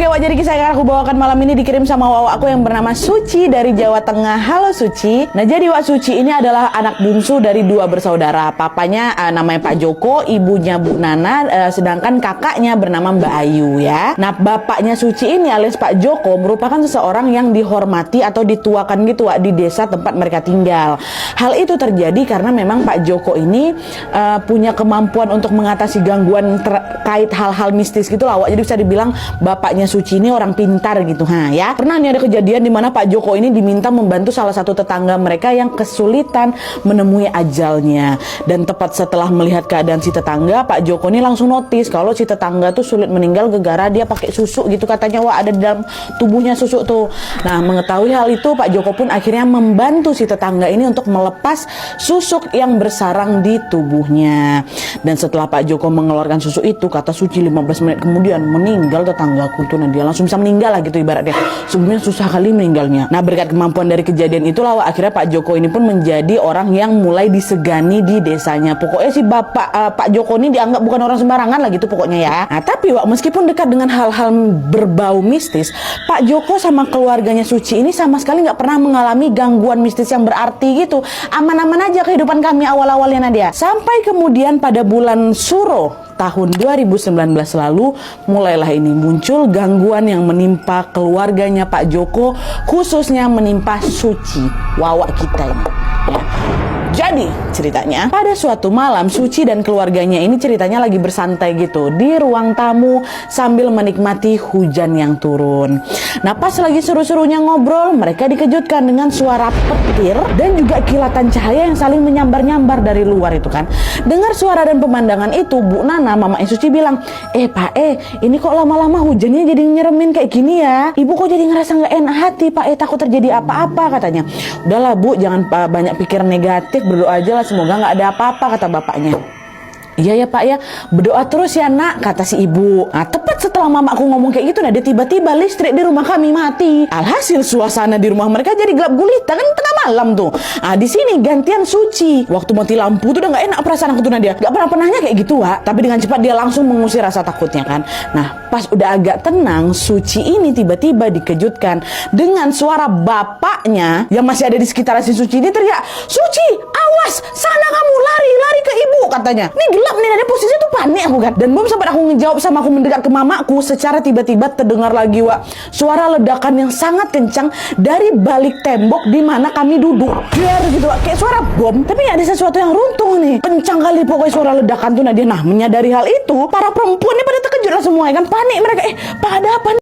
Oke, Wak, jadi kisah yang aku bawakan malam ini dikirim sama Wak aku yang bernama Suci dari Jawa Tengah. Halo Suci. Nah, jadi Wak Suci ini adalah anak bungsu dari 2 bersaudara. Papanya namanya Pak Joko, ibunya Bu Nana, sedangkan kakaknya bernama Mbak Ayu ya. Nah, bapaknya Suci ini alias Pak Joko merupakan seseorang yang dihormati atau dituakan gitu Wak di desa tempat mereka tinggal. Hal itu terjadi karena memang Pak Joko ini punya kemampuan untuk mengatasi gangguan terkait hal-hal mistis gitu lah Wak. Jadi bisa dibilang bapaknya Suci ini orang pintar gitu ya. Pernah nih ada kejadian di mana Pak Joko ini diminta membantu salah satu tetangga mereka yang kesulitan menemui ajalnya. Dan tepat setelah melihat keadaan si tetangga, Pak Joko ini langsung notice kalau si tetangga tuh sulit meninggal gara-gara dia pakai susuk gitu katanya Wak, ada di dalam tubuhnya susuk tuh. Nah, mengetahui hal itu Pak Joko pun akhirnya membantu si tetangga ini untuk melepas susuk yang bersarang di tubuhnya. Dan setelah Pak Joko mengeluarkan susuk itu, kata Suci 15 menit kemudian meninggal tetanggaku tuh. Nah, dia langsung bisa meninggal lah gitu ibaratnya. Sebelumnya susah kali meninggalnya. Nah, berkat kemampuan dari kejadian itulah Wak, akhirnya Pak Joko ini pun menjadi orang yang mulai disegani di desanya. Pokoknya si Pak Joko ini dianggap bukan orang sembarangan lah gitu pokoknya ya. Nah, tapi Wak, meskipun dekat dengan hal-hal berbau mistis, Pak Joko sama keluarganya Suci ini sama sekali nggak pernah mengalami gangguan mistis yang berarti gitu. Aman-aman aja kehidupan kami awal-awalnya Nadia. Sampai kemudian pada bulan Suro tahun 2019 lalu mulailah ini muncul gangguan yang menimpa keluarganya Pak Joko, khususnya menimpa Suci, wawak kita ini ya. Jadi ceritanya pada suatu malam Suci dan keluarganya ini ceritanya lagi bersantai gitu di ruang tamu sambil menikmati hujan yang turun. Nah, pas lagi seru-serunya ngobrol, mereka dikejutkan dengan suara petir dan juga kilatan cahaya yang saling menyambar-nyambar dari luar itu kan. Dengar suara dan pemandangan itu, Bu Nana, mama Suci bilang, Pak ini kok lama-lama hujannya jadi nyeremin kayak gini ya? Ibu kok jadi ngerasa nggak enak hati, Pak takut terjadi apa-apa katanya. Udahlah Bu, jangan banyak pikir negatif, berdoa aja lah semoga nggak ada apa-apa kata bapaknya. Iya ya Pak ya, berdoa terus ya nak, kata si ibu. Nah, tepat setelah mamaku ngomong kayak gitu, nah tiba-tiba listrik di rumah kami mati. Alhasil suasana di rumah mereka jadi gelap gulita, kan tengah malam tuh. Nah, di sini gantian Suci. Waktu mati lampu tuh udah nggak enak perasaan aku tuh Nadia. Nggak pernahnya kayak gitu Wak. Tapi dengan cepat dia langsung mengusir rasa takutnya kan. Nah, pas udah agak tenang, Suci ini tiba-tiba dikejutkan dengan suara bapaknya yang masih ada di sekitar si Suci ini teriak, Suci, awas, sana kamu, lari ke ibu katanya. Ini gelap nih, ada posisinya tuh panik aku kan. Dan belum sempat aku ngejawab sama aku mendekat ke mamaku, secara tiba-tiba terdengar lagi Wak, suara ledakan yang sangat kencang dari balik tembok di mana kami duduk. Biar gitu Wak, kayak suara bom, tapi ada sesuatu yang runtuh nih. Kencang kali pokoknya suara ledakan tuh Nadia. Nah, menyadari hal itu, para perempuan ini pada terkejut lah semua ya kan, panik mereka. Pak ada apa nih?